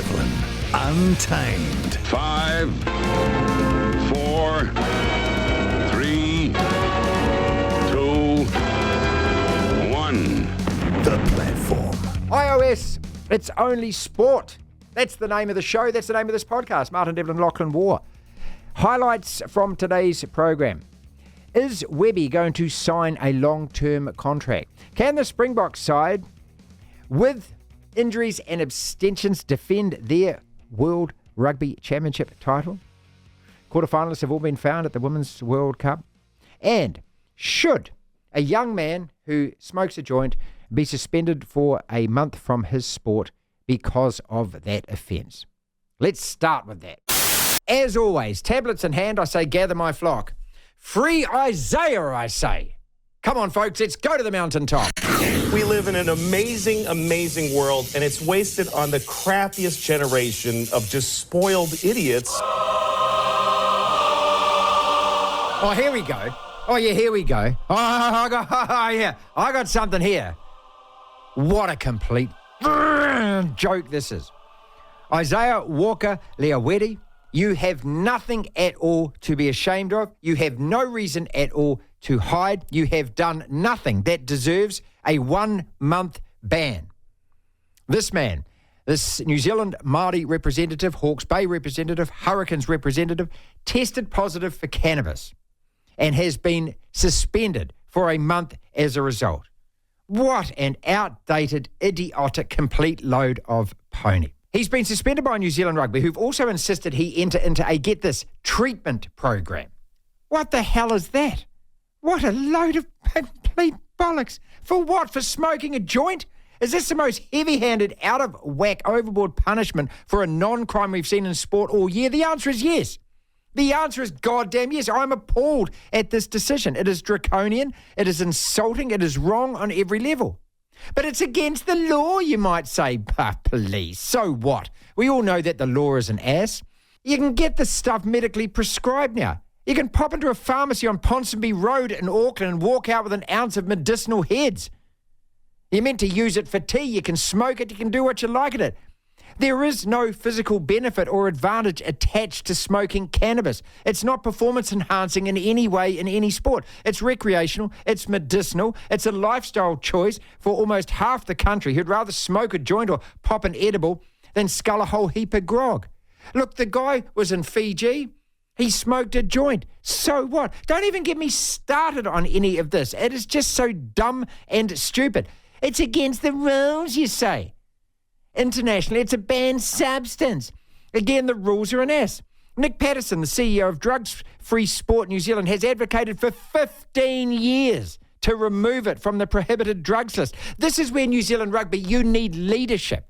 Devlin, Untamed. 5, 4, 3, 2, 1. The Platform. iOS, it's only sport. That's the name of the show. That's the name of this podcast. Martin Devlin, Lachlan War. Highlights from today's program. Is Webby going to sign a long-term contract? Can the Springboks side, with injuries and abstentions, defend their World Rugby Championship title? Quarterfinalists have all been found at the Women's World Cup. And should a young man who smokes a joint be suspended for a month from his sport because of that offence? Let's start with that. As always, tablets in hand, I say gather my flock. Free Isaiah, I say. Come on, folks, let's go to the mountaintop. We live in an amazing, amazing world, and it's wasted on the crappiest generation of just spoiled idiots. Oh, here we go. Oh, yeah, here we go. I got something here. What a complete joke this is. Isaiah Walker-Leawedi, you have nothing at all to be ashamed of. You have no reason at all to hide. You have done nothing that deserves a 1-month ban. This man, this New Zealand Māori representative, Hawke's Bay representative, Hurricanes representative, tested positive for cannabis and has been suspended for a month as a result. What an outdated, idiotic, complete load of pony. He's been suspended by New Zealand Rugby, who've also insisted he enter into a, get this, treatment program. What the hell is that? What a load of complete bollocks. For what? For smoking a joint? Is this the most heavy-handed, out-of-whack, overboard punishment for a non-crime we've seen in sport all year? The answer is yes. The answer is goddamn yes. I'm appalled at this decision. It is draconian, it is insulting, it is wrong on every level. But it's against the law, you might say. But please, so what? We all know that the law is an ass. You can get this stuff medically prescribed now. You can pop into a pharmacy on Ponsonby Road in Auckland and walk out with an ounce of medicinal heads. You're meant to use it for tea. You can smoke it. You can do what you like at it. There is no physical benefit or advantage attached to smoking cannabis. It's not performance enhancing in any way in any sport. It's recreational, it's medicinal, it's a lifestyle choice for almost half the country who'd rather smoke a joint or pop an edible than scull a whole heap of grog. Look, the guy was in Fiji. He smoked a joint. So what? Don't even get me started on any of this. It is just so dumb and stupid. It's against the rules, you say. Internationally, it's a banned substance. Again, the rules are an ass. Nick Patterson, the CEO of Drugs Free Sport New Zealand, has advocated for 15 years to remove it from the prohibited drugs list. This is where New Zealand Rugby, you need leadership.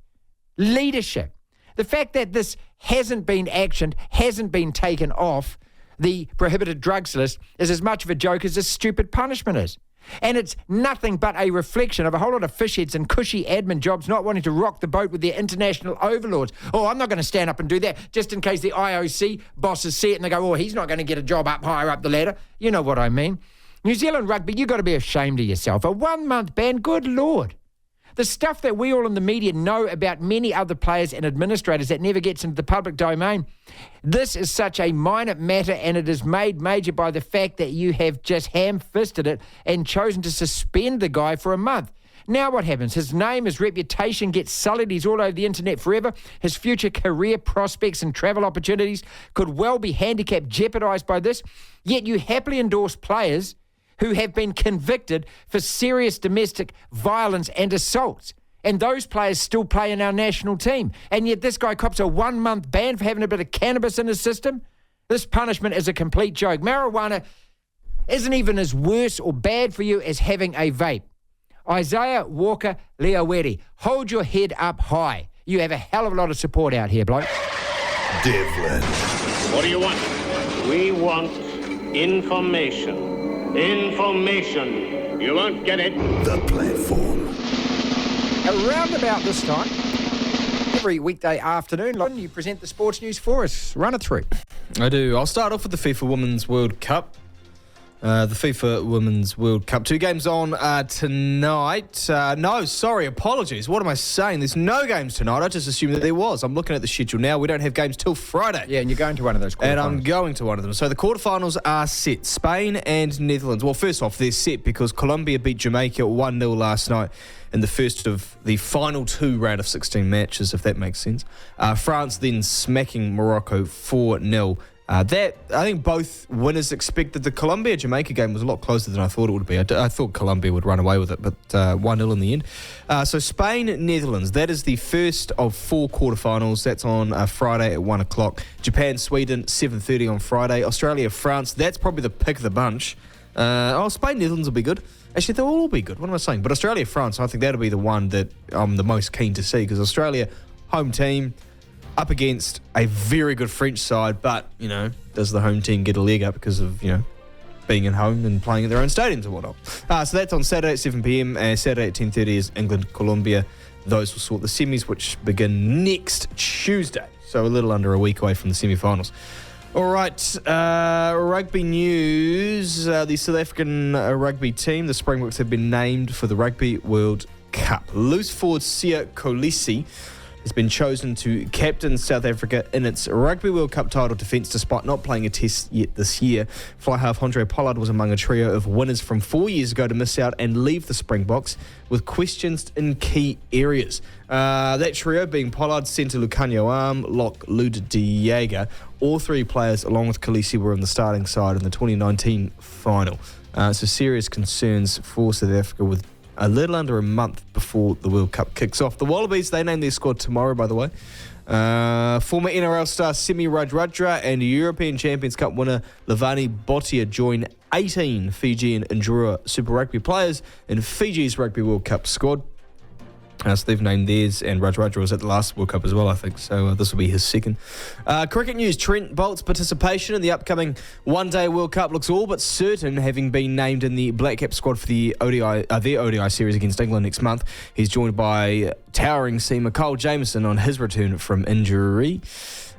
Leadership. The fact that this hasn't been actioned, hasn't been taken off the prohibited drugs list is as much of a joke as this stupid punishment is. And it's nothing but a reflection of a whole lot of fishheads and cushy admin jobs not wanting to rock the boat with their international overlords. Oh, I'm not going to stand up and do that just in case the IOC bosses see it and they go, oh, he's not going to get a job up higher up the ladder. You know what I mean. New Zealand Rugby, you've got to be ashamed of yourself. A 1-month ban, good Lord. The stuff that we all in the media know about many other players and administrators that never gets into the public domain, this is such a minor matter, and it is made major by the fact that you have just ham-fisted it and chosen to suspend the guy for a month. Now what happens? His name, his reputation gets sullied. He's all over the internet forever. His future career prospects and travel opportunities could well be handicapped, jeopardised by this. Yet you happily endorse players who have been convicted for serious domestic violence and assaults. And those players still play in our national team. And yet this guy cops a 1-month ban for having a bit of cannabis in his system. This punishment is a complete joke. Marijuana isn't even as worse or bad for you as having a vape. Isaiah Walker-Leawedi, hold your head up high. You have a hell of a lot of support out here, bloke. Devlin. What do you want? We want information. Information. You won't get it. The Platform. Around about this time, every weekday afternoon, Lood, you present the sports news for us. Run it through. I do. I'll start off with the FIFA Women's World Cup. The FIFA Women's World Cup. 2 games on tonight. Apologies. What am I saying? There's no games tonight. I just assumed that there was. I'm looking at the schedule now. We don't have games till Friday. Yeah, and you're going to one of those quarterfinals. And I'm going to one of them. So the quarterfinals are set. Spain and Netherlands. Well, first off, they're set because Colombia beat Jamaica 1-0 last night in the first of the final 2 round of 16 matches, if that makes sense. France then smacking Morocco 4-0. I think both winners expected. The Colombia-Jamaica game was a lot closer than I thought it would be. I thought Colombia would run away with it, but 1-0 in the end. So Spain-Netherlands, that is the first of 4 quarterfinals. That's on Friday at 1 o'clock. Japan-Sweden, 7:30 on Friday. Australia-France, that's probably the pick of the bunch. Spain-Netherlands will be good. Actually, they'll all be good. What am I saying? But Australia-France, I think that'll be the one that I'm the most keen to see, because Australia, home team, up against a very good French side, but, does the home team get a leg up because of, being at home and playing at their own stadiums and whatnot? So that's on Saturday at 7 p.m. Saturday at 10:30 is England-Colombia. Those will sort the semis, which begin next Tuesday. So a little under a week away from the semi-finals. All right, rugby news. The South African rugby team, the Springboks, have been named for the Rugby World Cup. Loose forward Siya Kolisi has been chosen to captain South Africa in its Rugby World Cup title defence despite not playing a test yet this year. Fly half Handrè Pollard was among a trio of winners from 4 years ago to miss out and leave the Springboks with questions in key areas. That trio being Pollard, centre Lukhanyo arm, lock Lood, Jager. All 3 players, along with Kolisi, were on the starting side in the 2019 final. So serious concerns for South Africa with a little under a month before the World Cup kicks off. The Wallabies, they name their squad tomorrow, by the way. Former NRL star Semi Radradra and European Champions Cup winner Levani Botia join 18 Fijian Indura Super Rugby players in Fiji's Rugby World Cup squad. So they've named theirs, and Radradra was at the last World Cup as well, I think, so this will be his second. Cricket news, Trent Bolt's participation in the upcoming one-day World Cup looks all but certain, having been named in the Black Cap squad for the their ODI series against England next month. He's joined by towering seamer Kyle Jamieson on his return from injury.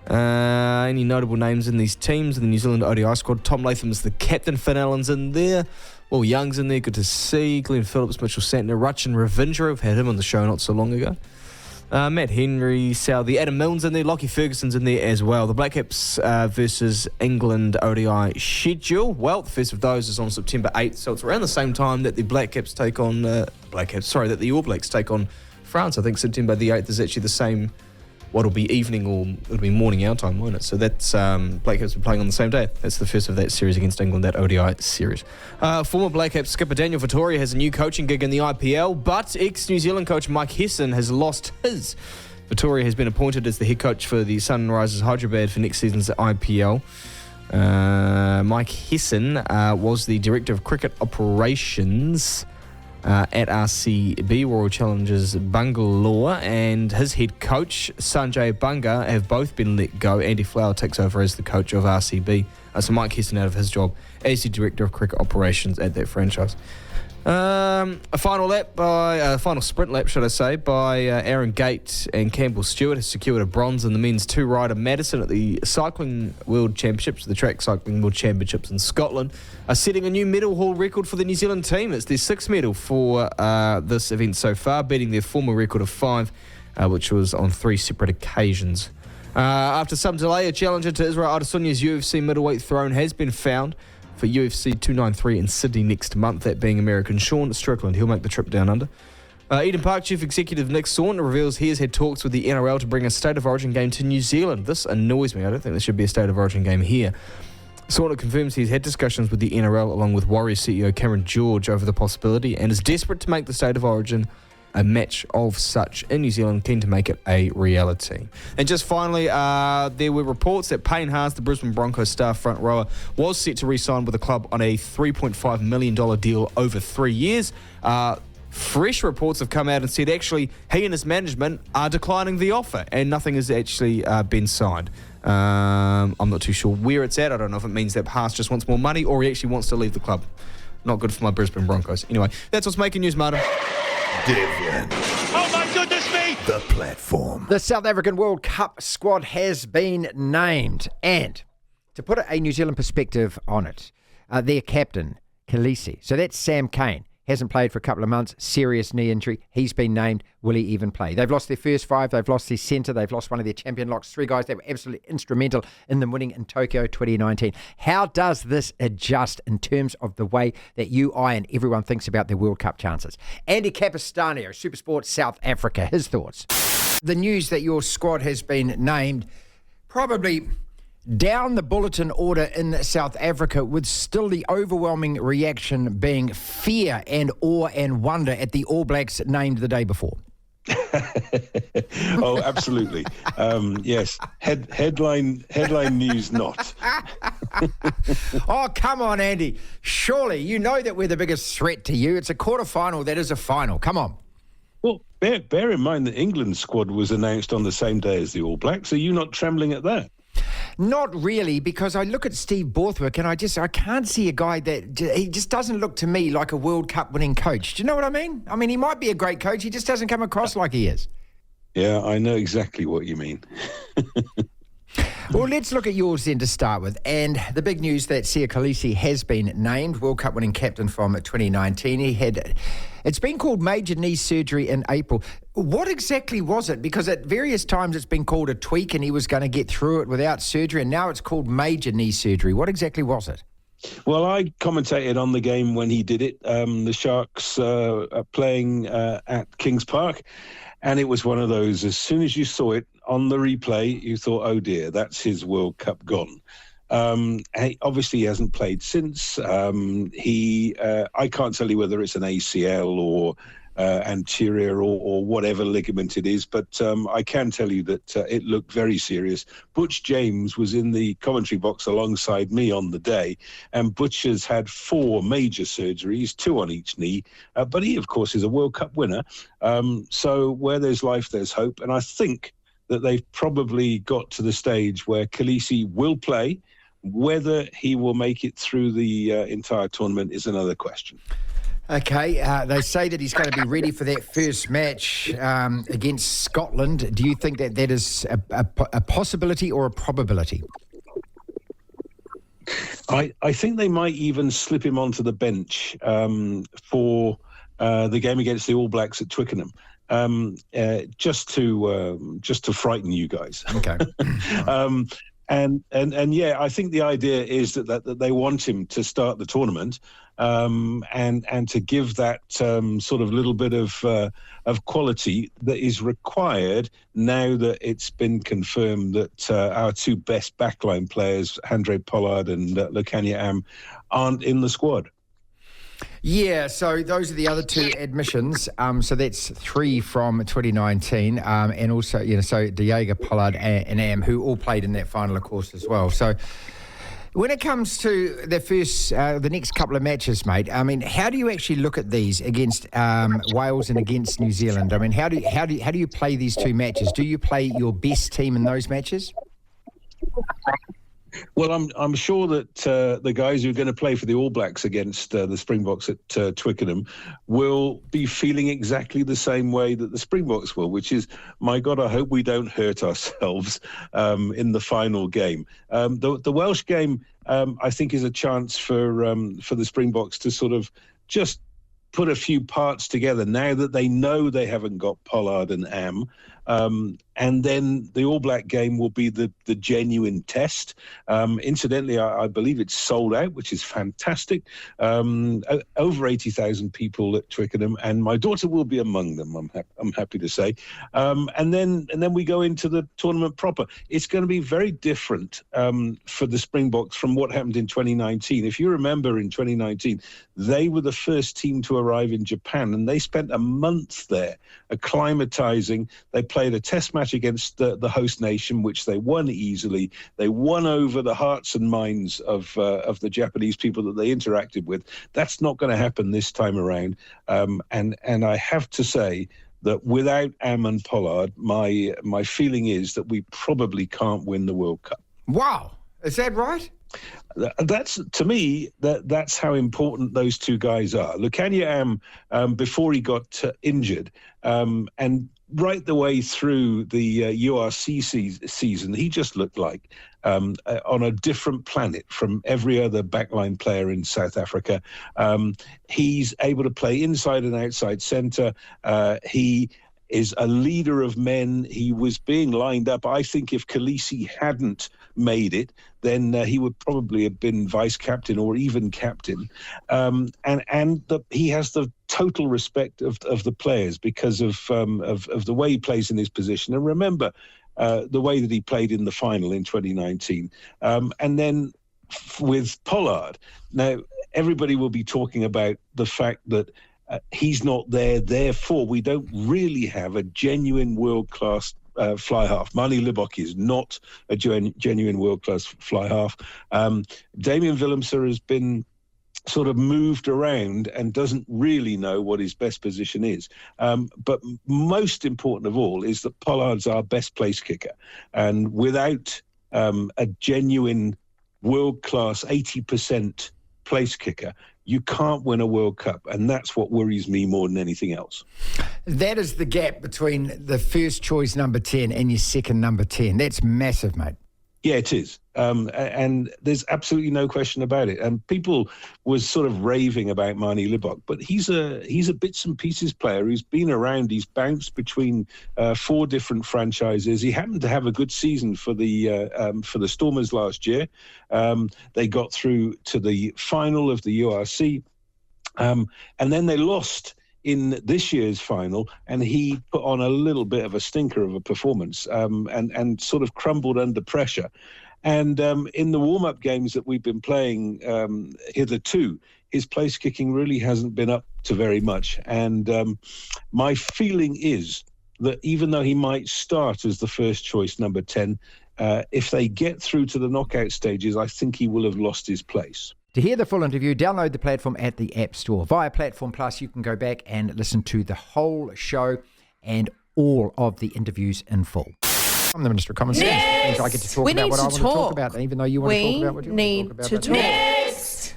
Any notable names in these teams in the New Zealand ODI squad? Tom Latham's the captain, Finn Allen's in there. Well, Young's in there, good to see. Glenn Phillips, Mitchell Santner, Rutchin Ravindra, we've had him on the show not so long ago. Matt Henry, Southey, Adam Milne's in there, Lockie Ferguson's in there as well. The Black Caps versus England ODI schedule, well, the first of those is on September 8th, so it's around the same time that the Black Caps take on, that the All Blacks take on France. I think September the 8th is actually the same, it'll be evening or it'll be morning our time, won't it? So that's Black Caps are playing on the same day. That's the first of that series against England, that ODI series. Former Black Caps skipper Daniel Vittoria has a new coaching gig in the IPL, but ex-New Zealand coach Mike Hesson has lost his. Vittoria has been appointed as the head coach for the Sunrisers Hyderabad for next season's IPL. Mike Hesson was the director of cricket operations at RCB, Royal Challengers Bangalore, and his head coach Sanjay Banga have both been let go. Andy Flower takes over as the coach of RCB. So Mike Hesson out of his job as the director of cricket operations at that franchise. A final sprint lap, by Aaron Gate and Campbell Stewart has secured a bronze in the men's 2-rider Madison at the Cycling World Championships, the Track Cycling World Championships in Scotland, are setting a new medal haul record for the New Zealand team. It's their 6th medal for this event so far, beating their former record of 5, which was on 3 separate occasions. After some delay, a challenger to Israel Adesanya's UFC middleweight throne has been found for UFC 293 in Sydney next month, that being American Sean Strickland. He'll make the trip down under. Eden Park Chief Executive Nick Saunders reveals he has had talks with the NRL to bring a State of Origin game to New Zealand. This annoys me. I don't think there should be a State of Origin game here. Saunders confirms he's had discussions with the NRL along with Warriors CEO Cameron George over the possibility and is desperate to make the State of Origin a match of such in New Zealand, keen to make it a reality. And just finally, there were reports that Payne Haas, the Brisbane Broncos star front rower, was set to re-sign with the club on a $3.5 million deal over 3 years. Fresh reports have come out and said actually he and his management are declining the offer and nothing has actually been signed. I'm not too sure where it's at. I don't know if it means that Haas just wants more money or he actually wants to leave the club. Not good for my Brisbane Broncos. Anyway, that's what's making news, Martin. Devlin. Oh my goodness me! The platform. The South African World Cup squad has been named. And to put a New Zealand perspective on it, their captain, Kolisi. So that's Sam Cane. Hasn't played for a couple of months, serious knee injury. He's been named. Will he even play? They've lost their first 5. They've lost their centre. They've lost one of their champion locks. 3 guys that were absolutely instrumental in them winning in Tokyo 2019. How does this adjust in terms of the way that you, I, and everyone thinks about their World Cup chances? Andy Capostagno, Supersport South Africa, his thoughts. The news that your squad has been named probably down the bulletin order in South Africa, with still the overwhelming reaction being fear and awe and wonder at the All Blacks named the day before. Oh, absolutely. Yes. Headline news not. Oh, come on, Andy. Surely you know that we're the biggest threat to you. It's a quarterfinal. That is a final. Come on. Well, bear in mind that England's squad was announced on the same day as the All Blacks. Are you not trembling at that? Not really, because I look at Steve Borthwick and I can't see a guy he just doesn't look to me like a World Cup winning coach. Do you know what I mean? I mean, he might be a great coach. He just doesn't come across like he is. Yeah, I know exactly what you mean. Well, let's look at yours then to start with. And the big news that Siya Kolisi has been named World Cup winning captain from 2019. It's been called major knee surgery in April. What exactly was it? Because at various times it's been called a tweak and he was going to get through it without surgery, and now it's called major knee surgery. What exactly was it? Well, I commentated on the game when he did it. The Sharks are playing at Kings Park, and it was one of those, as soon as you saw it on the replay, you thought, oh dear, that's his World Cup gone. Obviously, he hasn't played since. I can't tell you whether it's an ACL or anterior or whatever ligament it is, but I can tell you that it looked very serious. Butch James was in the commentary box alongside me on the day, and Butch has had 4 major surgeries, 2 on each knee, but he, of course, is a World Cup winner. So where there's life, there's hope, and I think that they've probably got to the stage where Kolisi will play. Whether he will make it through the entire tournament is another question. Okay, they say that he's going to be ready for that first match against Scotland. Do you think that is a possibility or a probability? I think they might even slip him onto the bench for the game against the All Blacks at Twickenham. Just to frighten you guys. Okay. And yeah, I think the idea is that they want him to start the tournament, and to give that sort of little bit of quality that is required now that it's been confirmed that our 2 best backline players, Handrè Pollard and Lukhanyo, aren't in the squad. Yeah, so those are the other 2 admissions. So that's 3 from 2019, and also, so Jager, Pollard, and Am, who all played in that final, of course, as well. So when it comes to the next couple of matches, mate, I mean, how do you actually look at these against Wales and against New Zealand? I mean, how do you play these 2 matches? Do you play your best team in those matches? Well, I'm sure that the guys who are going to play for the All Blacks against the Springboks at Twickenham will be feeling exactly the same way that the Springboks will, which is, my God, I hope we don't hurt ourselves in the final game. The Welsh game, I think, is a chance for the Springboks to sort of just put a few parts together now that they know they haven't got Pollard and Am. And then the All Black game will be the genuine test. Incidentally, I believe it's sold out, which is fantastic. Over 80,000 people at Twickenham, and my daughter will be among them, I'm happy to say. And then we go into the tournament proper. It's going to be very different for the Springboks from what happened in 2019. If you remember, in 2019, they were the first team to arrive in Japan, and they spent a month there acclimatizing. They played a test match against the host nation, which they won easily. They won over the hearts and minds of the Japanese people that they interacted with. That's not going to happen this time around. And I have to say that without Am and Pollard, my feeling is that we probably can't win the World Cup. Wow, is that right? That's, to me, that's how important those 2 guys are. Lukhanyo Am, before he got injured, and right the way through the URC season, he just looked like on a different planet from every other backline player in South Africa. He's able to play inside and outside centre. He is a leader of men. He was being lined up. I think if Kolisi hadn't made it, then he would probably have been vice captain or even captain. He has the total respect of the players because of the way he plays in his position. And remember the way that he played in the final in 2019. And then with Pollard, now everybody will be talking about the fact that he's not there, therefore we don't really have a genuine world-class fly half. Manie Libbok is not a genuine world-class fly half. Damian Willemse has been sort of moved around and doesn't really know what his best position is. But most important of all is that Pollard's our best place kicker. And without a genuine world-class 80% place kicker, you can't win a World Cup, and that's what worries me more than anything else. That is the gap between the first choice number 10 and your second number 10. That's massive, mate. Yeah, it is. And there's absolutely no question about it. And people was sort of raving about Manie Libbok, but he's a bits and pieces player who's been around. He's bounced between 4 different franchises. He happened to have a good season for the Stormers last year. They got through to the final of the URC, and then they lost in this year's final, and he put on a little bit of a stinker of a performance and sort of crumbled under pressure. And in the warm-up games that we've been playing hitherto, his place kicking really hasn't been up to very much. And my feeling is that even though he might start as the first choice number 10, if they get through to the knockout stages, I think he will have lost his place. To hear the full interview, download the platform at the App Store. Via Platform Plus, you can go back and listen to the whole show and all of the interviews in full. I'm the Minister of Common Sense. That means I get to talk about what I want to talk about, even though you want to talk about what you want to talk about. Next!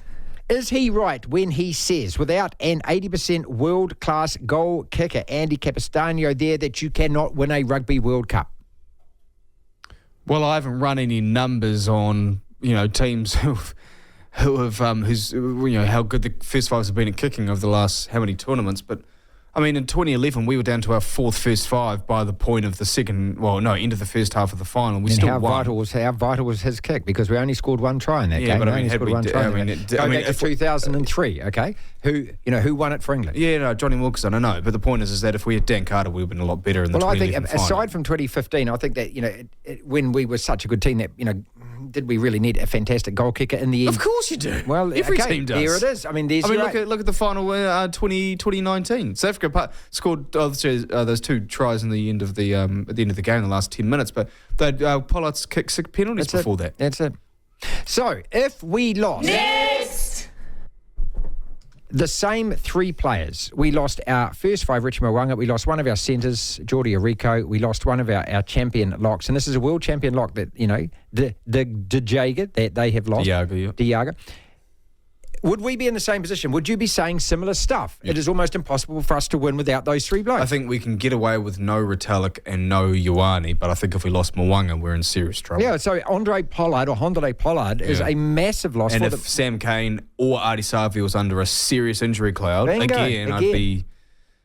Is he right when he says, without an 80% world-class goal kicker, Andy Capostagno there, that you cannot win a Rugby World Cup? Well, I haven't run any numbers on, teams who's how good the first fives have been at kicking over the last how many tournaments, but I mean, in 2011, we were down to our 4th first five by the point of the end of the first half of the final. We still won. How vital was his kick? Because we only scored one try in that game. Yeah, but I mean, had we, back to 2003, okay? Who won it for England? Yeah, no, Johnny Wilkinson, I know. But the point is that if we had Dan Carter, we would have been a lot better in the 2011 final. Aside from 2015, I think that, when we were such a good team that, did we really need a fantastic goal kicker in the end? Of course you do. Well, every team does. Here it is. Look at the final 2019. South Africa scored those 2 tries in the end of the at the end of the game, the last 10 minutes. But Pollard's kicked 6 penalties before that. That's it. So if we lost the same 3 players, we lost our first 5, Richie Mwanga. We lost one of our centres, Jordi Arico. We lost one of our champion locks, and this is a world champion lock that the Jager that they have lost. Jager. Would we be in the same position? Would you be saying similar stuff? Yeah. It is almost impossible for us to win without those 3 blokes. I think we can get away with no Retallick and no Ioane, but I think if we lost Mwanga, we're in serious trouble. Yeah, so Handrè Pollard is a massive loss. And if Sam Cane or Ardie Savea was under a serious injury cloud, again.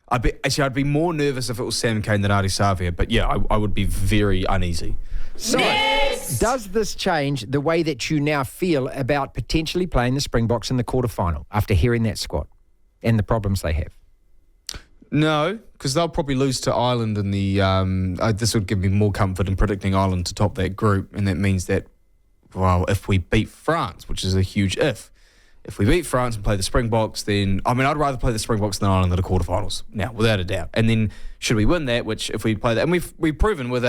I'd be more nervous if it was Sam Cane than Ardie Savea, but yeah, I would be very uneasy. So, does this change the way that you now feel about potentially playing the Springboks in the quarterfinal after hearing that squad and the problems they have? No, because they'll probably lose to Ireland in the... this would give me more comfort in predicting Ireland to top that group, and that means that, if we beat France, which is a huge if we beat France and play the Springboks, then... I'd rather play the Springboks than Ireland in the quarterfinals, now, without a doubt. And then, should we win that, which if we play that... And we've proven with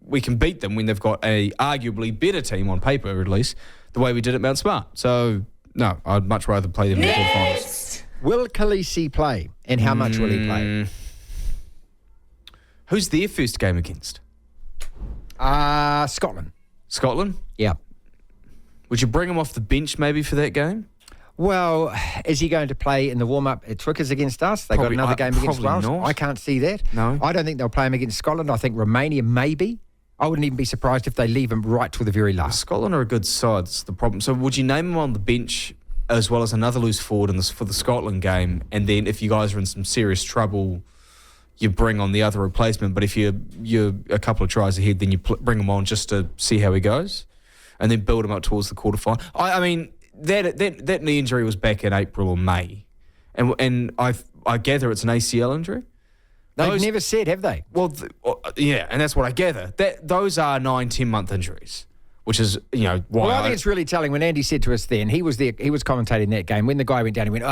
we can beat them when they've got a arguably better team on paper, at least, the way we did at Mount Smart. So, no, I'd much rather play them in the quarterfinals. Will Kolisi play, and how much will he play? Who's their first game against? Scotland. Scotland? Yeah. Would you bring him off the bench maybe for that game? Well, is he going to play in the warm-up at Twickers against us? They got another game against Wales. Not. I can't see that. No. I don't think they'll play him against Scotland. I think Romania, maybe. I wouldn't even be surprised if they leave him right till the very last. Scotland are a good side. That's the problem. So would you name him on the bench as well as another loose forward for the Scotland game? And then if you guys are in some serious trouble, you bring on the other replacement. But if you're a couple of tries ahead, then you bring him on just to see how he goes, and then build him up towards the quarterfinal. I mean, that knee injury was back in April or May, and I gather it's an ACL injury. They've never said, have they? Well, yeah, and that's what I gather. Those are 9-10 month injuries, which is why. Well, I think it's really telling when Andy said to us then he was commentating that game when the guy went down. He went,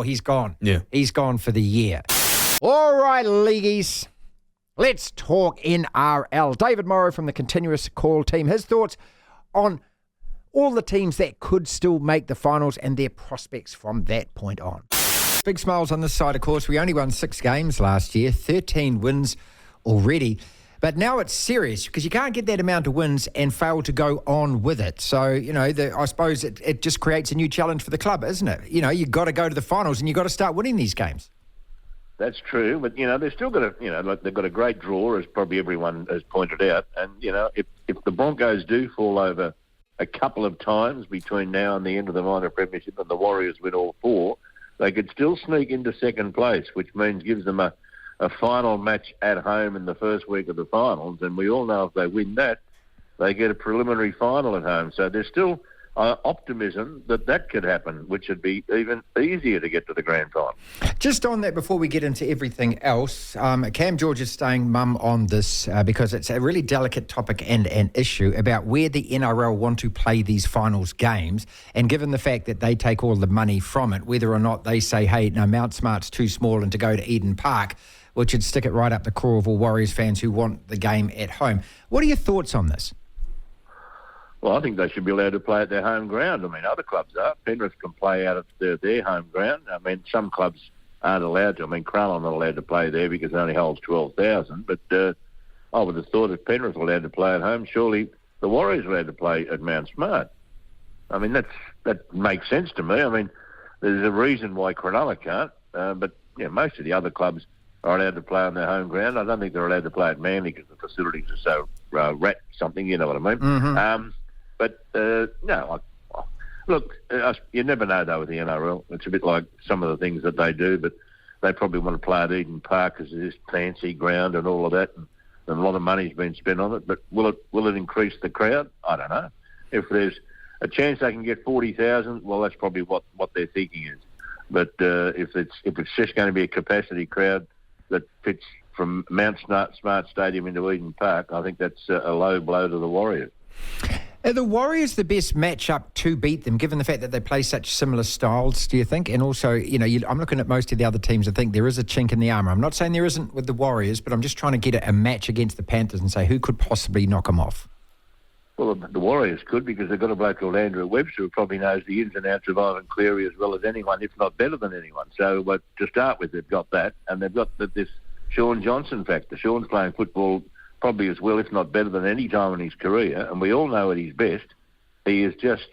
he's gone. Yeah, he's gone for the year. All right, leagueies, let's talk NRL. David Morrow from the Continuous Call team. His thoughts on all the teams that could still make the finals and their prospects from that point on. Big smiles on this side, of course. We only won 6 games last year, 13 wins already. But now it's serious because you can't get that amount of wins and fail to go on with it. So, I suppose it just creates a new challenge for the club, isn't it? You've got to go to the finals and you've got to start winning these games. That's true, but they've still got they've got a great draw, as probably everyone has pointed out. And if the Broncos do fall over a couple of times between now and the end of the minor premiership, and the Warriors win all 4, they could still sneak into second place, which means gives them a final match at home in the first week of the finals. And we all know if they win that, they get a preliminary final at home. So there's still optimism that could happen, which would be even easier to get to the grand final. Just on that, before we get into everything else, Cam George is staying mum on this because it's a really delicate topic and an issue about where the NRL want to play these finals games, and given the fact that they take all the money from it, whether or not they say, hey, no, Mount Smart's too small and to go to Eden Park, which would stick it right up the craw of all Warriors fans who want the game at home. What are your thoughts on this? Well, I think they should be allowed to play at their home ground. I mean, other clubs are. Penrith can play out at their home ground. I mean, some clubs aren't allowed to. I mean, Cronulla not allowed to play there because it only holds 12,000. But I would have thought if Penrith were allowed to play at home, surely the Warriors were allowed to play at Mount Smart. I mean, that makes sense to me. I mean, there's a reason why Cronulla can't. But most of the other clubs are allowed to play on their home ground. I don't think they're allowed to play at Manly because the facilities are so rat something. You know what I mean? Mm-hmm. No, look, you never know, though, with the NRL. It's a bit like some of the things that they do, but they probably want to play at Eden Park because it's this fancy ground and all of that, and a lot of money's been spent on it. But will it increase the crowd? I don't know. If there's a chance they can get 40,000, well, that's probably what their thinking is. But if it's just going to be a capacity crowd that fits from Mount Smart Stadium into Eden Park, I think that's a low blow to the Warriors. Are the Warriors the best matchup to beat them, given the fact that they play such similar styles, do you think? And also, I'm looking at most of the other teams and think there is a chink in the armour. I'm not saying there isn't with the Warriors, but I'm just trying to get a match against the Panthers and say who could possibly knock them off. Well, the Warriors could, because they've got a bloke called Andrew Webster who probably knows the ins and outs of Ivan Cleary as well as anyone, if not better than anyone. So to start with, they've got that, and they've got this Sean Johnson factor. Sean's playing football probably as well, if not better than any time in his career, and we all know at his best, he is just,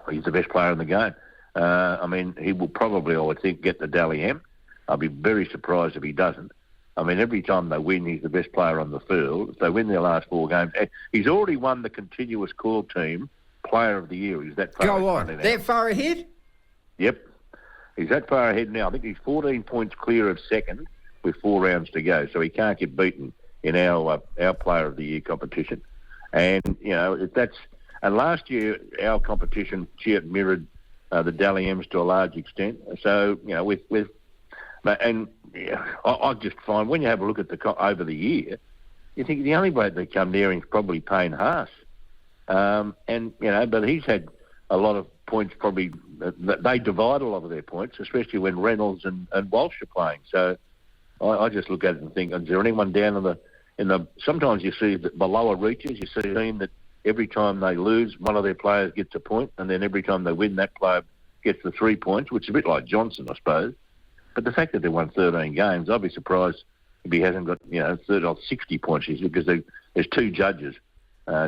he's the best player in the game. I mean, he will probably, I would think, get the Dally M. I'll be very surprised if he doesn't. I mean, every time they win, he's the best player on the field. If they win their last 4 games, he's already won the Continuous Call team Player of the Year. He's that far ahead. Go on, that far ahead? Yep. He's that far ahead now. I think he's 14 points clear of second with 4 rounds to go, so he can't get beaten in our Player of the Year competition. And, and last year, our competition mirrored the Dally M's to a large extent. So, I just find when you have a look at over the year, you think the only bloke that come near him is probably Payne Haas. But he's had a lot of points probably, they divide a lot of their points, especially when Reynolds and Walsh are playing. So I just look at it and think, is there anyone down in the sometimes you see the lower reaches, you see a team that every time they lose, one of their players gets a point, and then every time they win, that player gets the 3 points, which is a bit like Johnson, I suppose. But the fact that they won 13 games, I'd be surprised if he hasn't got 60 points this year, because there's 2 judges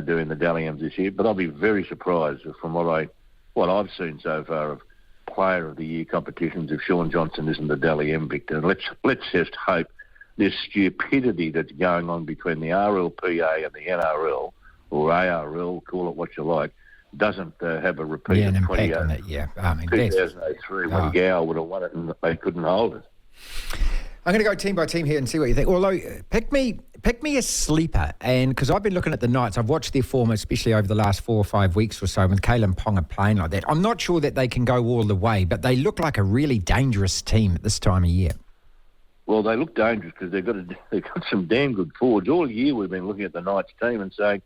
doing the Dally M's this year. But I'll be very surprised from what I've seen so far Player of the Year competitions if Sean Johnson isn't the Dally M victor. And let's just hope this stupidity that's going on between the RLPA and the NRL, or ARL, call it what you like, doesn't have a repeat of 2003 when Gow would have won it and they couldn't hold it. I'm going to go team by team here and see what you think. Although, pick me a sleeper, and because I've been looking at the Knights, I've watched their form, especially over the last 4 or 5 weeks or so, with Kalen Ponga playing like that. I'm not sure that they can go all the way, but they look like a really dangerous team at this time of year. Well, they look dangerous because they've got some damn good forwards. All year we've been looking at the Knights team and saying,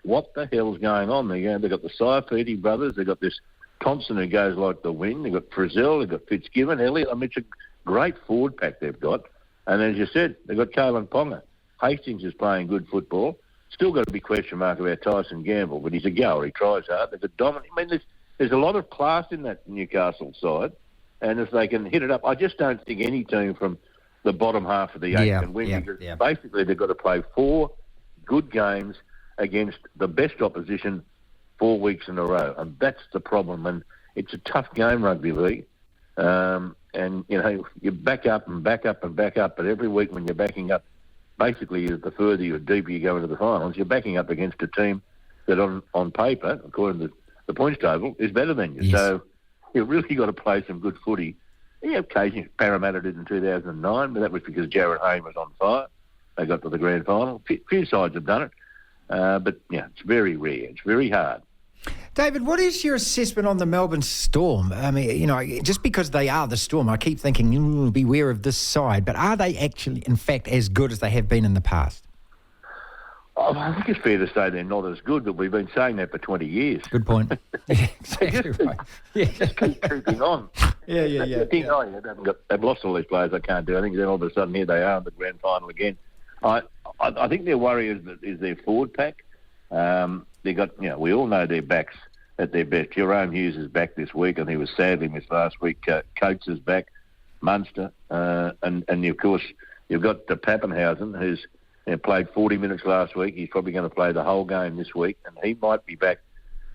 what the hell's going on? They've got the Saifidi brothers, they've got this Thompson who goes like the wind, they've got Frizzell, they've got Fitzgibbon, Elliott. I mean, it's a great forward pack they've got. And as you said, they've got Kalen Ponga. Hastings is playing good football. Still got a big question mark about Tyson Gamble, but he's a goer. He tries hard. They've got dominant. I mean, there's a lot of class in that Newcastle side. And if they can hit it up, I just don't think any team from the bottom half of the eight can win. Because basically they've got to play 4 good games against the best opposition 4 weeks in a row. And that's the problem. And it's a tough game, rugby league. And, you back up and back up and back up. But every week when you're backing up, basically the further you deeper you go into the finals, you're backing up against a team that on paper, according to the points table, is better than you. Yes. So you've really got to play some good footy. Yeah, occasionally Parramatta did in 2009, but that was because Jared Hayne was on fire. They got to the grand final. A few sides have done it. But, it's very rare. It's very hard. David, what is your assessment on the Melbourne Storm? I mean, just because they are the Storm, I keep thinking, beware of this side. But are they actually, in fact, as good as they have been in the past? I think it's fair to say they're not as good, but we've been saying that for 20 years. Good point. Yeah, exactly right. Just keep creeping on. Yeah. They've lost all these players they can't do anything. Then all of a sudden here they are in the grand final again. I think their worry is their forward pack. They got, we all know their backs at their best. Jerome Hughes is back this week, and he was sadly missed last week. Coates is back, Munster, and of course you've got Pappenhausen, who's played 40 minutes last week. He's probably going to play the whole game this week, and he might be back,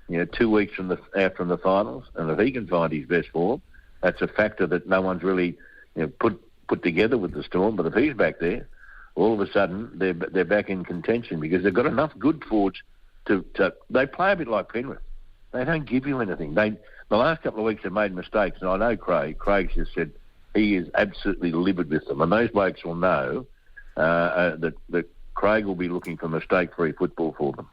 2 weeks out from the finals. And if he can find his best form, that's a factor that no one's really put together with the Storm. But if he's back there, all of a sudden they're back in contention because they've got enough good forwards to they play a bit like Penrith. They don't give you anything. The last couple of weeks they've made mistakes, and I know Craig's just said he is absolutely livid with them, and those blokes will know that Craig will be looking for mistake-free football for them.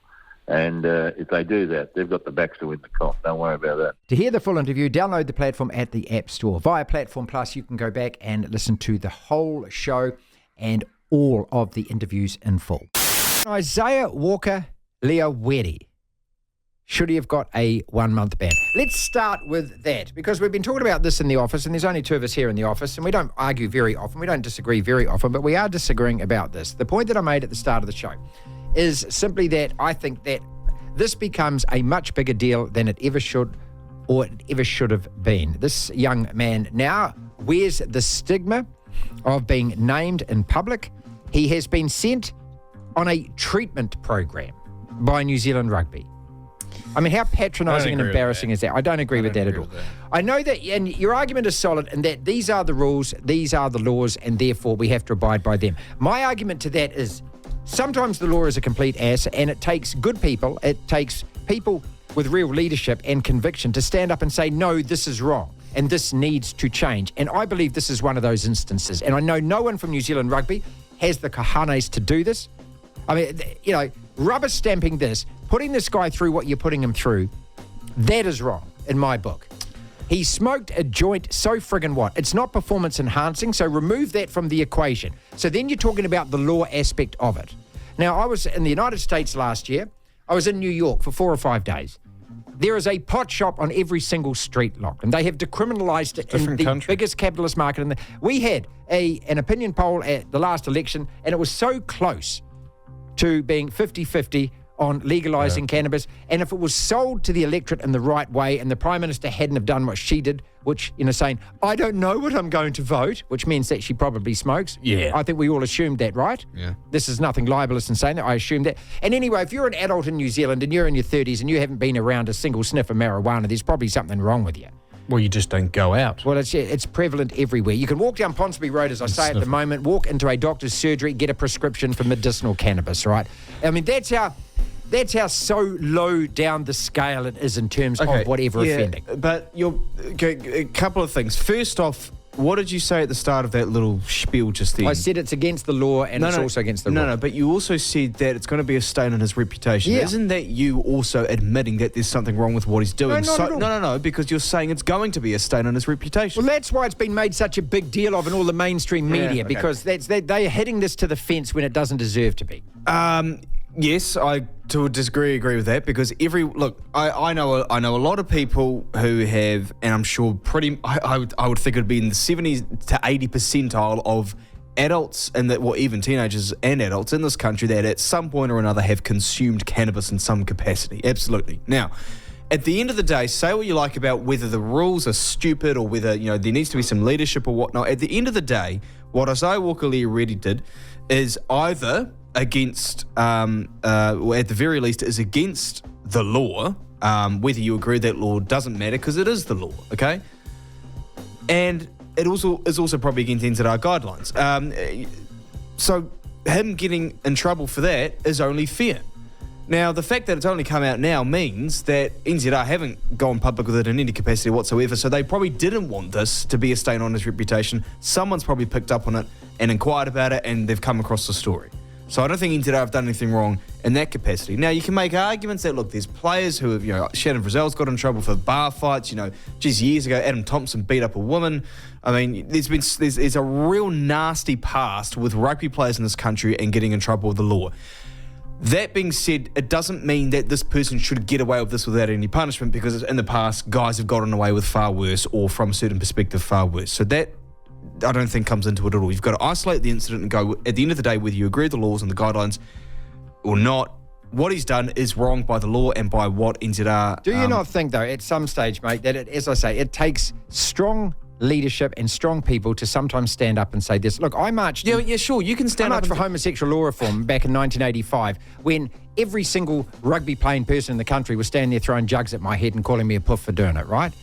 And if they do that, they've got the backs to win the comp. Don't worry about that. To hear the full interview, download the platform at the App Store. Via Platform Plus, you can go back and listen to the whole show and all of the interviews in full. Isaiah Walker-Leawere. Should he have got a 1-month ban? Let's start with that, because we've been talking about this in the office, and there's only 2 of us here in the office, and we don't argue very often, we don't disagree very often, but we are disagreeing about this. The point that I made at the start of the show is simply that I think that this becomes a much bigger deal than it ever should or it ever should have been. This young man now wears the stigma of being named in public. He has been sent on a treatment program by New Zealand Rugby. I mean, how patronising and embarrassing is that? I don't agree with that at all. I know that, and your argument is solid in that these are the rules, these are the laws, and therefore we have to abide by them. My argument to that is sometimes the law is a complete ass, and it takes good people, it takes people with real leadership and conviction to stand up and say, no, this is wrong, and this needs to change. And I believe this is one of those instances. And I know no one from New Zealand Rugby has the cojones to do this. I mean, rubber stamping this, putting this guy through what you're putting him through, that is wrong in my book. He smoked a joint, so friggin' what? It's not performance enhancing, so remove that from the equation. So then you're talking about the law aspect of it. Now, I was in the United States last year. I was in New York for 4 or 5 days. There is a pot shop on every single street block, and they have decriminalised it in the biggest capitalist market. We had an opinion poll at the last election, and it was so close to being 50-50 on legalising cannabis. And if it was sold to the electorate in the right way and the Prime Minister hadn't have done what she did, which, saying, I don't know what I'm going to vote, which means that she probably smokes. Yeah. I think we all assumed that, right? Yeah. This is nothing libelous in saying that. I assumed that. And anyway, if you're an adult in New Zealand and you're in your 30s and you haven't been around a single sniff of marijuana, there's probably something wrong with you. Well, you just don't go out. Well, it's prevalent everywhere. You can walk down Ponsonby Road, as I say at the moment, walk into a doctor's surgery, get a prescription for medicinal cannabis, right? I mean, that's how so low down the scale it is in terms of whatever offending. But a couple of things. First off, what did you say at the start of that little spiel just then? I said it's against the law and it's also against the law. No, but you also said that it's going to be a stain on his reputation. Yeah. Isn't that you also admitting that there's something wrong with what he's doing? No, not at all. No, because you're saying it's going to be a stain on his reputation. Well, that's why it's been made such a big deal of in all the mainstream media, because they are hitting this to the fence when it doesn't deserve to be. Yes, I to a degree agree with that, because I know a lot of people who have, and I'm sure I would think it'd be in the 70s to 80 percentile of adults and even teenagers and adults in this country that at some point or another have consumed cannabis in some capacity. Absolutely. Now, at the end of the day, say what you like about whether the rules are stupid or whether there needs to be some leadership or whatnot. At the end of the day, what Isaiah Walker-Lee already did is either against, at the very least, is against the law, whether you agree that law doesn't matter because it is the law, okay? And it is also probably against NZR guidelines. So him getting in trouble for that is only fair. Now, the fact that it's only come out now means that NZR haven't gone public with it in any capacity whatsoever, so they probably didn't want this to be a stain on his reputation. Someone's probably picked up on it and inquired about it, and they've come across the story. So I don't think NZR have done anything wrong in that capacity. Now, you can make arguments that, look, there's players who have, Shannon Frizzell's got in trouble for bar fights. Years ago, Adam Thompson beat up a woman. I mean, there's a real nasty past with rugby players in this country and getting in trouble with the law. That being said, it doesn't mean that this person should get away with this without any punishment, because in the past, guys have gotten away with far worse, or from a certain perspective, far worse. So that, I don't think, comes into it at all. You've got to isolate the incident and go, at the end of the day, whether you agree with the laws and the guidelines or not, what he's done is wrong by the law and by what NZR... Do you not think, though, at some stage, mate, that, as I say, it takes strong leadership and strong people to sometimes stand up and say this? Look, I marched... Yeah, sure, you can stand up... for homosexual law reform back in 1985 when every single rugby playing person in the country was standing there throwing jugs at my head and calling me a puff for doing it, right?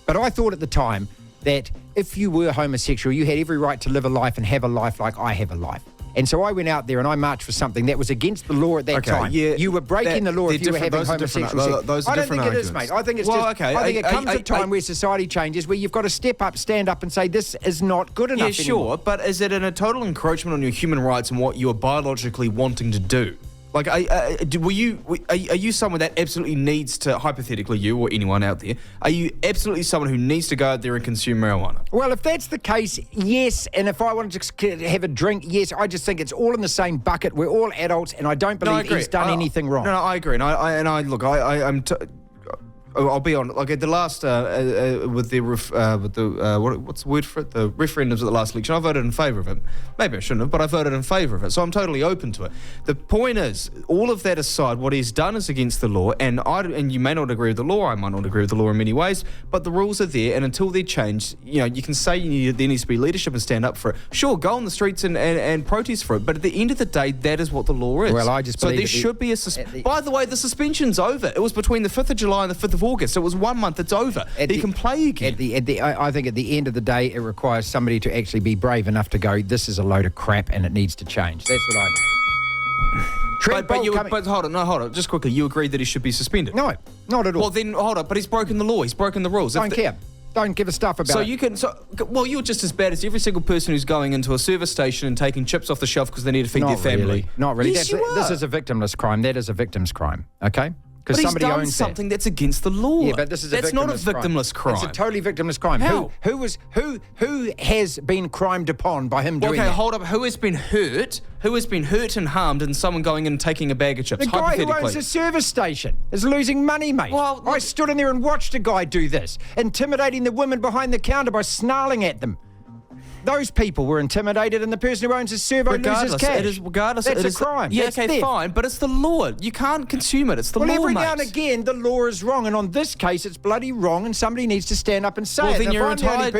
But I thought at the time that if you were homosexual, you had every right to live a life and have a life like I have a life. And so I went out there and I marched for something that was against the law at that time. Yeah, you were breaking the law if you were having homosexual sex. I don't think it is, mate. I think it's I think it comes a time where society changes, where you've got to step up, stand up and say this is not good enough anymore. Sure, but is it a total encroachment on your human rights and what you're biologically wanting to do? Like, are you someone that absolutely needs to, hypothetically you or anyone out there, are you absolutely someone who needs to go out there and consume marijuana? Well, if that's the case, yes. And if I wanted to have a drink, yes. I just think it's all in the same bucket. We're all adults, and I don't believe he's done anything wrong. No, I agree. I'll be on. Like at the last with the what's the word for it? The referendums at the last election, I voted in favour of it. Maybe I shouldn't have, but I voted in favour of it. So I'm totally open to it. The point is, all of that aside, what he's done is against the law, and you may not agree with the law. I might not agree with the law in many ways, but the rules are there, and until they're changed, you can say there needs to be leadership and stand up for it. Sure, go on the streets and protest for it, but at the end of the day, that is what the law is. Well, I just believe there should be a. By the way, the suspension's over. It was between the 5th of July and the 5th of August. It was 1 month. It's over. He can play again. I think at the end of the day, it requires somebody to actually be brave enough to go, this is a load of crap and it needs to change. That's what I mean. But hold on. Just quickly, you agree that he should be suspended? No, not at all. Well, then hold on. But he's broken the law. He's broken the rules. Don't care. Don't give a stuff about it. Well, you're just as bad as every single person who's going into a service station and taking chips off the shelf because they need to feed their family. Not really. Yes, This is a victimless crime. That is a victim's crime. Okay. But he's done something that's against the law. Yeah, but this is that's not a victimless crime. It's a totally victimless crime. How? Who has been crimed upon by him doing that? Okay, hold up. Who has been hurt? Who has been hurt and harmed in someone going in and taking a bag of chips? The guy who owns a service station is losing money, mate. Well, I stood in there and watched a guy do this, intimidating the women behind the counter by snarling at them. Those people were intimidated, and the person who owns a servo loses cash. That's a crime. Yeah, that's okay, theft. fine, but it's the law. You can't consume it. It's the law, every mate. now and again, the law is wrong, and on this case, it's bloody wrong, and somebody needs to stand up and say it. Then your entire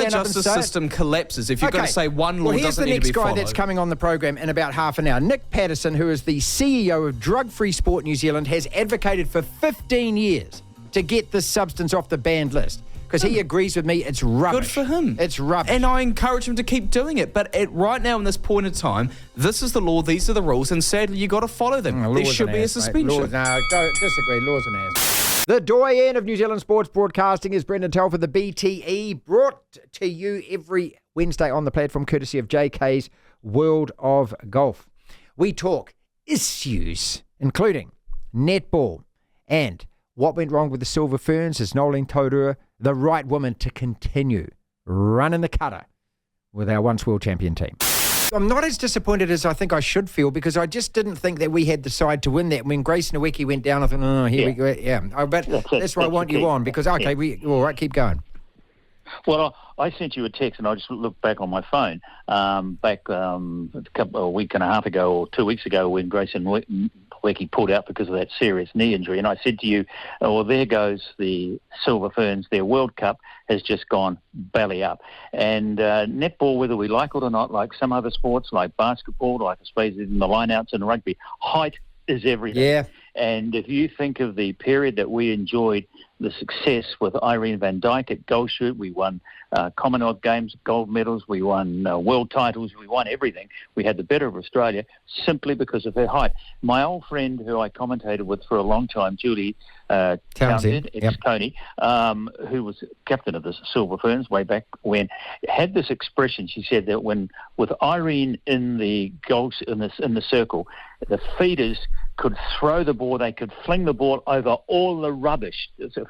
justice system collapses if you've got to say one law doesn't need to be followed. Here's the next guy that's coming on the program in about half an hour. Nick Patterson, who is the CEO of Drug Free Sport New Zealand, has advocated for 15 years to get this substance off the banned list. because he agrees with me. It's rubbish. Good for him. It's rubbish. And I encourage him to keep doing it. But right now, in this point in time, this is the law, these are the rules, and sadly, you got to follow them. There should be a suspension. No, disagree. Law's an ass. The doyen of New Zealand sports broadcasting is Brendan Telfer, the BTE, brought to you every Wednesday on the platform, courtesy of JK's World of Golf. We talk issues, including netball and what went wrong with the Silver Ferns. Is Noeline Taurua the right woman to continue running the cutter with our once world champion team? I'm not as disappointed as I think I should feel, because I just didn't think that we had the side to win that. When Grace Nweke went down, I thought, here we go. Yeah, but that's why I want you on, because, all right, keep going. Well, I sent you a text, and I just looked back on my phone a week and a half ago or 2 weeks ago, when Grace Nweke pulled out because of that serious knee injury. And I said to you, there goes the Silver Ferns. Their World Cup has just gone belly up. And netball, whether we like it or not, like some other sports, like basketball, like I suppose even the lineouts in rugby, height is everything. Yeah. And if you think of the period that we enjoyed, the success with Irene van Dijk at goal shoot, we won Commonwealth Games gold medals, we won world titles, we won everything. We had the better of Australia simply because of her height. My old friend who I commentated with for a long time, Julie Townsend, ex-Coney, who was captain of the Silver Ferns way back when, had this expression. She said that when with Irene in the goals in the circle, the feeders could throw the ball, they could fling the ball over all the rubbish. It's a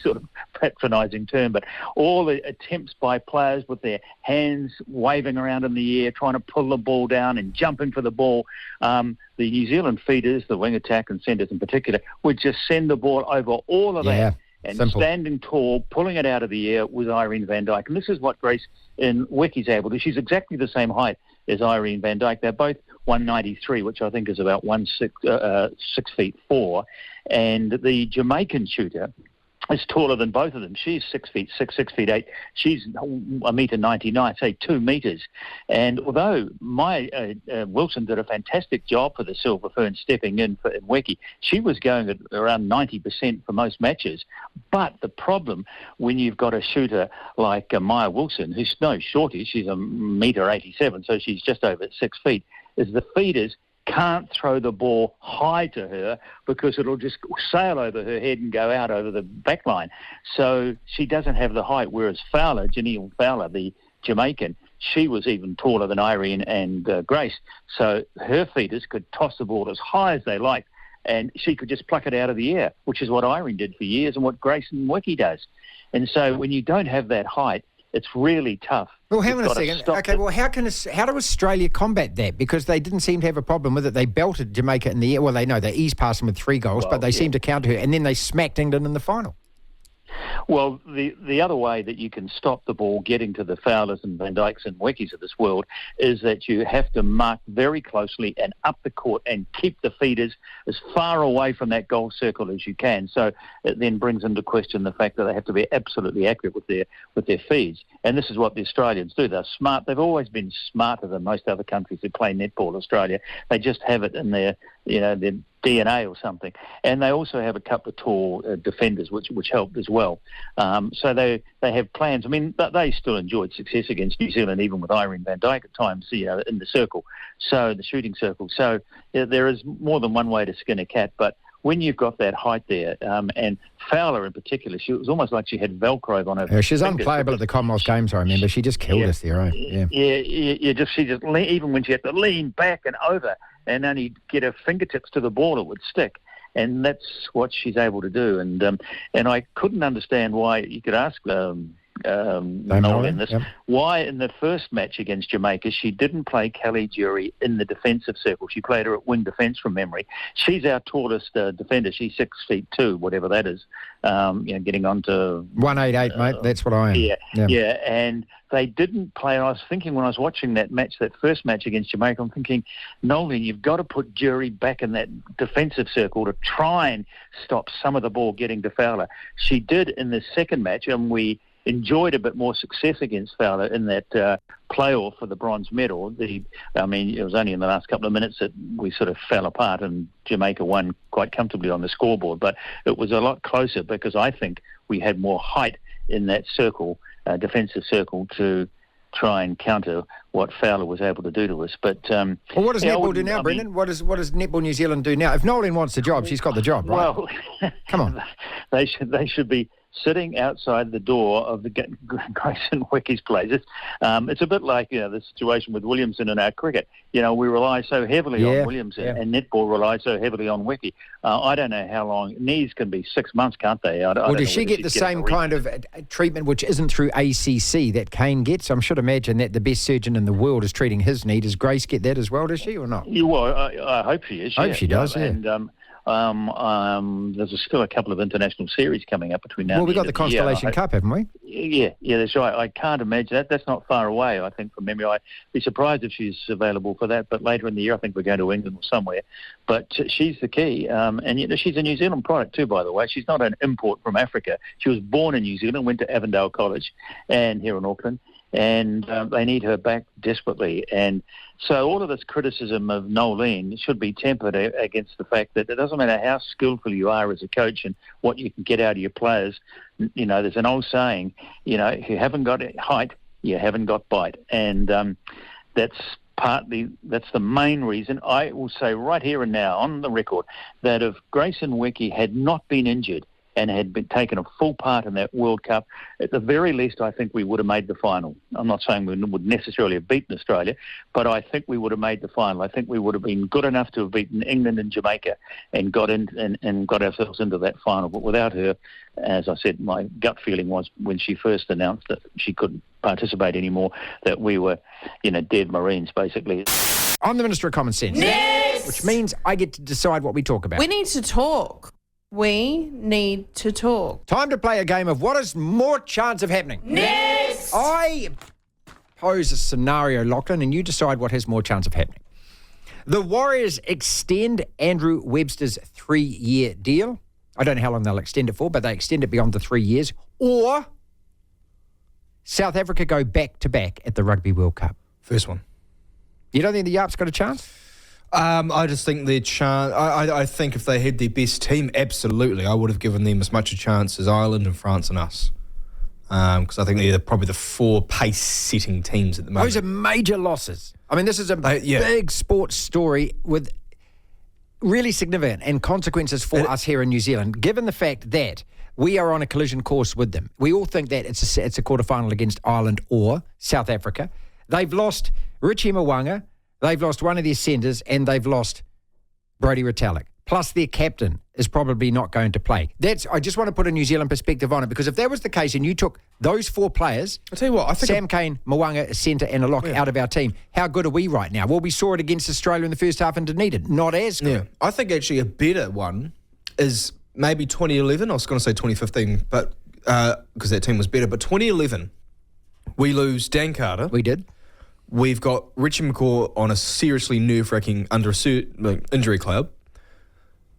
sort of patronising term, but all the attempts by players with their hands waving around in the air, trying to pull the ball down and jumping for the ball. The New Zealand feeders, the wing attack and centres in particular, would just send the ball over all of that. And standing tall, pulling it out of the air was Irene van Dijk. And this is what Grace Nweke's able to do. She's exactly the same height as Irene van Dijk. They're both 193, which I think is about 6'4", and the Jamaican shooter is taller than both of them. She's 6 feet 6, 6 feet 8. She's $1.99, say 2 meters. And although Wilson did a fantastic job for the Silver Ferns stepping in for Nweke, she was going at around 90% for most matches. But the problem when you've got a shooter like Maya Wilson, who's no shorty, she's $1.87, so she's just over 6 feet, is the feeders can't throw the ball high to her because it'll just sail over her head and go out over the back line. So she doesn't have the height, whereas Janelle Fowler, the Jamaican, she was even taller than Irene and Grace. So her feeders could toss the ball as high as they liked, and she could just pluck it out of the air, which is what Irene did for years and what Grace Nweke does. And so when you don't have that height, it's really tough. Well, hang on a second. Okay, well, how do Australia combat that? Because they didn't seem to have a problem with it. They belted Jamaica in the air. Well, they eased past them with 3 goals, but they seemed to counter her, and then they smacked England in the final. Well, the other way that you can stop the ball getting to the Fowlers and Van Dijks and Nwekes of this world is that you have to mark very closely and up the court and keep the feeders as far away from that goal circle as you can. So it then brings into question the fact that they have to be absolutely accurate with their feeds. And this is what the Australians do. They're smart. They've always been smarter than most other countries who play netball. Australia, they just have it in their DNA or something. And they also have a couple of tall defenders, which helped as well. So they have plans. I mean, they still enjoyed success against New Zealand, even with Irene van Dijk at times, in the circle, so the shooting circle. So there is more than one way to skin a cat, but when you've got that height there, and Fowler in particular, it was almost like she had Velcro on her. She's unplayable at the Commonwealth Games, I remember. She just killed us there, right? She just even when she had to lean back and over and only get her fingertips to the ball, it would stick. And that's what she's able to do. And I couldn't understand why. You could ask Noeline this. Yep. Why in the first match against Jamaica she didn't play Kelly Jury in the defensive circle. She played her at wing defence from memory. She's our tallest defender. She's 6'2", whatever that is. Getting on to 188, mate. That's what I am. Yeah. And they didn't play. And I was thinking when I was watching that first match against Jamaica, I'm thinking, Noeline, you've got to put Jury back in that defensive circle to try and stop some of the ball getting to Fowler. She did in the second match, and we enjoyed a bit more success against Fowler in that playoff for the bronze medal. It was only in the last couple of minutes that we sort of fell apart and Jamaica won quite comfortably on the scoreboard. But it was a lot closer because I think we had more height in that circle, defensive circle, to try and counter what Fowler was able to do to us. But well, what does netball do now, Brendan? What does Netball New Zealand do now? If Nolan wants the job, she's got the job, right? Well, come on. They should be sitting outside the door of the Grayson Wicky's place. It's a bit like the situation with Williamson in our cricket. We rely so heavily on Williamson, and netball relies so heavily on Wicky. I don't know how long. Knees can be 6 months, can't they? Well, does she get the same kind of treatment, which isn't through ACC, that Kane gets? I should imagine that the best surgeon in the world is treating his knee. Does Grace get that as well, does she, or not? I hope she is. She does, yeah. And there's still a couple of international series coming up between now and the end of the Constellation Cup, haven't we? Yeah, that's right. I can't imagine that. That's not far away, I think, from memory. I'd be surprised if she's available for that, but later in the year I think we're going to England or somewhere. But she's the key. And she's a New Zealand product too, by the way. She's not an import from Africa. She was born in New Zealand, went to Avondale College and here in Auckland, and they need her back desperately. And so all of this criticism of Nolene should be tempered against the fact that it doesn't matter how skillful you are as a coach and what you can get out of your players. There's an old saying, if you haven't got height, you haven't got bite. And that's the main reason. I will say right here and now on the record that if Grayson Wicky had not been injured and had been taken a full part in that World Cup, at the very least, I think we would have made the final. I'm not saying we would necessarily have beaten Australia, but I think we would have made the final. I think we would have been good enough to have beaten England and Jamaica and got in and got ourselves into that final. But without her, as I said, my gut feeling was when she first announced that she couldn't participate anymore, that we were, dead Marines, basically. I'm the Minister of Common Sense. Yes! Which means I get to decide what we talk about. We need to talk. We need to talk. Time to play a game of what is more chance of happening. Yes! I pose a scenario, Lachlan, and you decide what has more chance of happening. The Warriors extend Andrew Webster's 3-year deal. I don't know how long they'll extend it for, but they extend it beyond the 3 years. Or South Africa go back-to-back at the Rugby World Cup. First one. You don't think the Yarps got a chance? I just think their chance. I think if they had their best team, absolutely, I would have given them as much a chance as Ireland and France and us. Because I think they're probably the 4 pace-setting teams at the moment. Those are major losses. I mean, this is a big sports story with really significant and consequences for us here in New Zealand, given the fact that we are on a collision course with them. We all think that it's a quarterfinal against Ireland or South Africa. They've lost Richie Mwanga. They've lost one of their centres and they've lost Brodie Retallick. Plus their captain is probably not going to play. I just want to put a New Zealand perspective on it, because if that was the case and you took those 4 players, I'll tell you what, I think Sam Cane, Mwanga, a centre and a lock out of our team, how good are we right now? Well, we saw it against Australia in the first half and didn't need it. Not as good. Yeah. I think actually a better one is maybe 2011. I was going to say 2015, but because that team was better. But 2011, we lose Dan Carter. We did. We've got Richie McCaw on a seriously nerve-wracking injury cloud.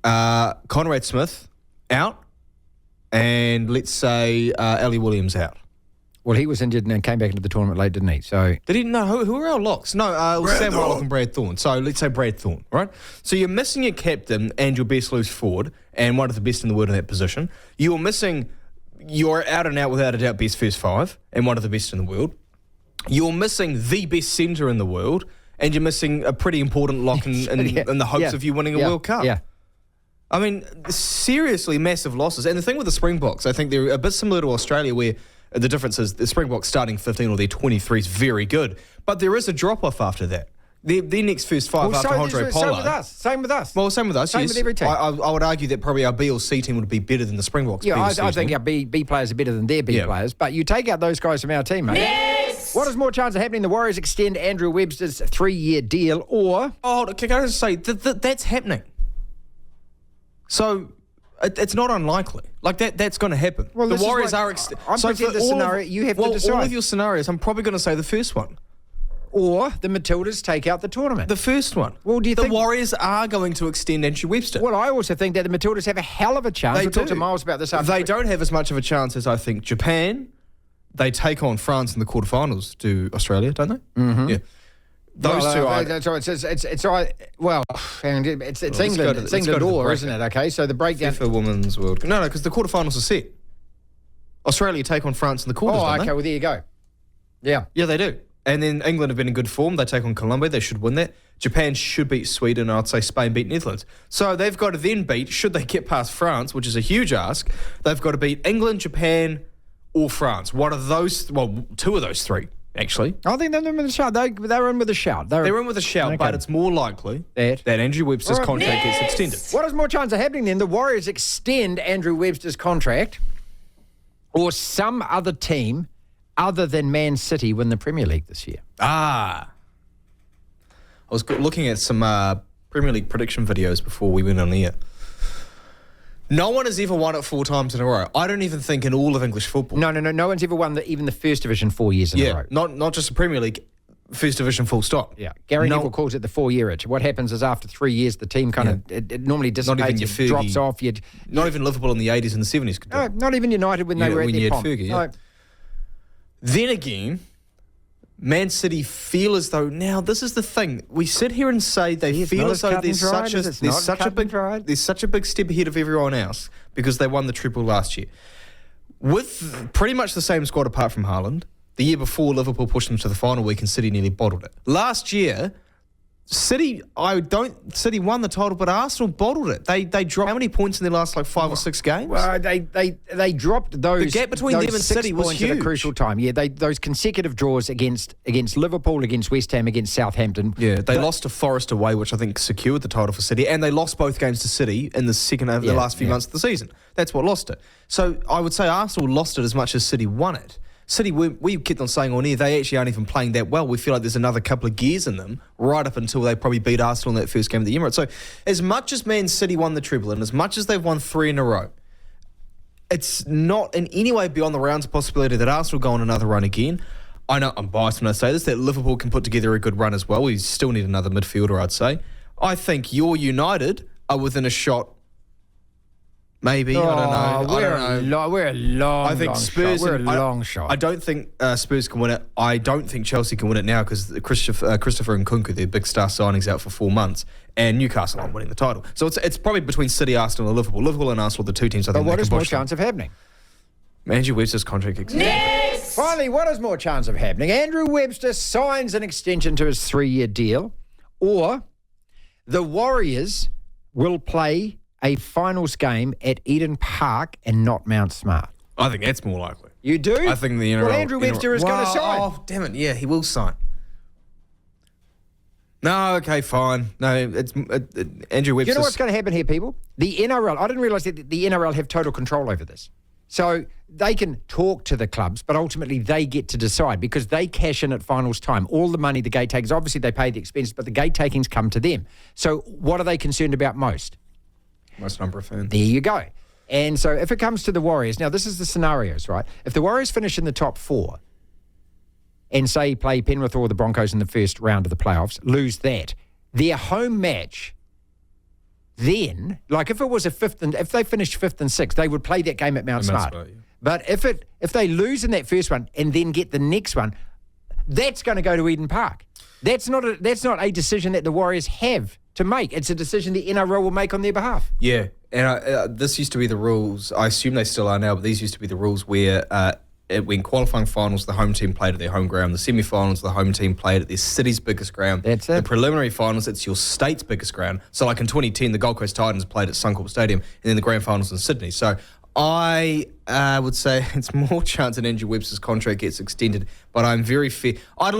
Conrad Smith out, and let's say Ali Williams out. Well, he was injured and then came back into the tournament late, didn't he? So did he? No. Who are our locks? No, it was Sam Whitelock and Brad Thorne. So let's say Brad Thorne, right? So you're missing your captain and your best loose forward, and one of the best in the world in that position. You're missing your out and out, without a doubt, best first 5, and one of the best in the world. You're missing the best centre in the world, and you're missing a pretty important lock in the hopes of you winning a World Cup. Yeah. I mean, seriously massive losses. And the thing with the Springboks, I think they're a bit similar to Australia, where the difference is the Springboks starting 15 or their 23 is very good. But there is a drop-off after that. Their next first 5 after Handrè Pollard. Same with us. Well, same with us, Same yes. with every team. I would argue that probably our B or C team would be better than the Springboks. Yeah, I think our B players are better than their B players. But you take out those guys from our team, mate. Yes! What is more chance of happening? The Warriors extend Andrew Webster's 3-year deal, or... Oh, can I just say, that's happening. So... It's not unlikely. Like, that's going to happen. Well, the Warriors are... I'm presenting the scenario. You have to decide. All of your scenarios, I'm probably going to say the first one. Or the Matildas take out the tournament. The first one. Well, do you think... The Warriors are going to extend Andrew Webster. Well, I also think that the Matildas have a hell of a chance. They We'll talk do. to Miles about this after. They don't have as much of a chance as, I think, Japan. They take on France in the quarterfinals to Australia, don't they? Mm-hmm. Yeah. Those two are... It's England. It's England or, isn't it? Okay, so the breakdown... FIFA Women's World Cup. No, because the quarterfinals are set. Australia take on France in the quarters, don't okay, they? well, there you go. Yeah. Yeah, they do. And then England have been in good form. They take on Colombia. They should win that. Japan should beat Sweden. And I'd say Spain beat Netherlands. So they've got to then beat, should they get past France, which is a huge ask, they've got to beat England, Japan, or France. One of those, well, two of those three, actually. I think they're in with a shout. They're in with a shout. They're in with a shout, Okay. but it's more likely that Andrew Webster's All right. contract gets extended. What is more chance of happening then? The Warriors extend Andrew Webster's contract, or some other team other than Man City win the Premier League this year? I was looking at some Premier League prediction videos before we went on air. No one has ever won it 4 times in a row. I don't even think in all of English football. No one's ever won even the First Division 4 years in a row. Not just the Premier League, First Division full stop. Yeah, Gary Neville calls it the 4-year itch. What happens is after 3 years, the team kind of it normally dissipates, it drops off. Not even Liverpool in the 80s and the 70s could do it. No, not even United when they were at their pomp. Fergie, yeah. No. Then again, Man City feel as though, now this is the thing, we sit here and say they feel as though there's such a big step ahead of everyone else because they won the treble last year. With pretty much the same squad apart from Haaland, the year before Liverpool pushed them to the final week and City nearly bottled it. Last year, City won the title, but Arsenal bottled it. They dropped how many points in their last 5 or 6 games? Well, they dropped those. The gap between them and 6 City was points huge at a crucial time. Yeah, those consecutive draws against Liverpool, against West Ham, against Southampton. Yeah, they lost to Forest away, which I think secured the title for City, and they lost both games to City in the second over the last few months of the season. That's what lost it. So I would say Arsenal lost it as much as City won it. City, we kept on saying on here, they actually aren't even playing that well. We feel like there's another couple of gears in them right up until they probably beat Arsenal in that first game of the Emirates. So as much as Man City won the treble and as much as they've won 3 in a row, it's not in any way beyond the rounds of possibility that Arsenal go on another run again. I know I'm biased when I say this, that Liverpool can put together a good run as well. We still need another midfielder, I'd say. I think your United are within a shot. Maybe, I don't know. We're a long I think Spurs. Shot. We're a long shot. I don't think Spurs can win it. I don't think Chelsea can win it now because Christopher and Nkunku, their big star signings, out for 4 months, and Newcastle aren't winning the title. So it's probably between City, Arsenal, and Liverpool. Liverpool and Arsenal, the 2 teams. I think. But what is more chance of happening? Andrew Webster's contract extension. Finally, what is more chance of happening? Andrew Webster signs an extension to his 3-year deal, or the Warriors will play a finals game at Eden Park and not Mount Smart. I think that's more likely. You do? I think the NRL... Well, Andrew Webster is going to sign. Oh, damn it. Yeah, he will sign. No, okay, fine. No, it's Andrew Webster. Do you know what's going to happen here, people? The NRL, I didn't realise that the NRL have total control over this. So they can talk to the clubs, but ultimately they get to decide because they cash in at finals time. All the money the gate takers, obviously they pay the expenses, but the gate takings come to them. So what are they concerned about most? Most number of fans. There you go. And so if it comes to the Warriors, now this is the scenarios, right? If the Warriors finish in the top 4 and say play Penrith or the Broncos in the first round of the playoffs, lose that, their home match, then, like if it was if they finished 5th and 6th, they would play that game at Mount Smart. Yeah. But if they lose in that first one and then get the next one, that's going to go to Eden Park. That's not a decision that the Warriors have to make. It's a decision the NRL will make on their behalf. Yeah, and this used to be the rules. I assume they still are now, but these used to be the rules where when qualifying finals, the home team played at their home ground. The semi-finals, the home team played at their city's biggest ground. That's it. The preliminary finals, it's your state's biggest ground. So like in 2010, the Gold Coast Titans played at Suncorp Stadium, and then the grand finals in Sydney. So I would say it's more chance that Andrew Webster's contract gets extended, but I'm very fair. I'd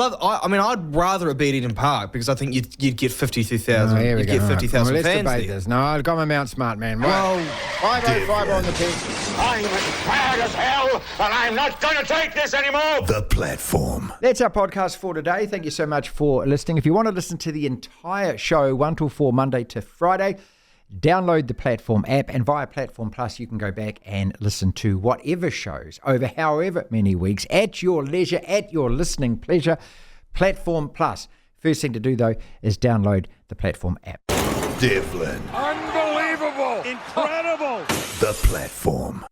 rather it be at Eden Park because I think you'd get 52,000. Oh, you'd get 50,000 let's fans debate there. this. No, I've got my Mount Smart, man. Well, 505 on the pitch. I'm as mad as hell, and I'm not going to take this anymore. The platform. That's our podcast for today. Thank you so much for listening. If you want to listen to the entire show, 1 till 4, Monday to Friday, download the Platform app, and via Platform Plus you can go back and listen to whatever shows over however many weeks at your leisure, at your listening pleasure. Platform Plus. First thing to do though is download the Platform app. Devlin. Unbelievable. Incredible. The platform.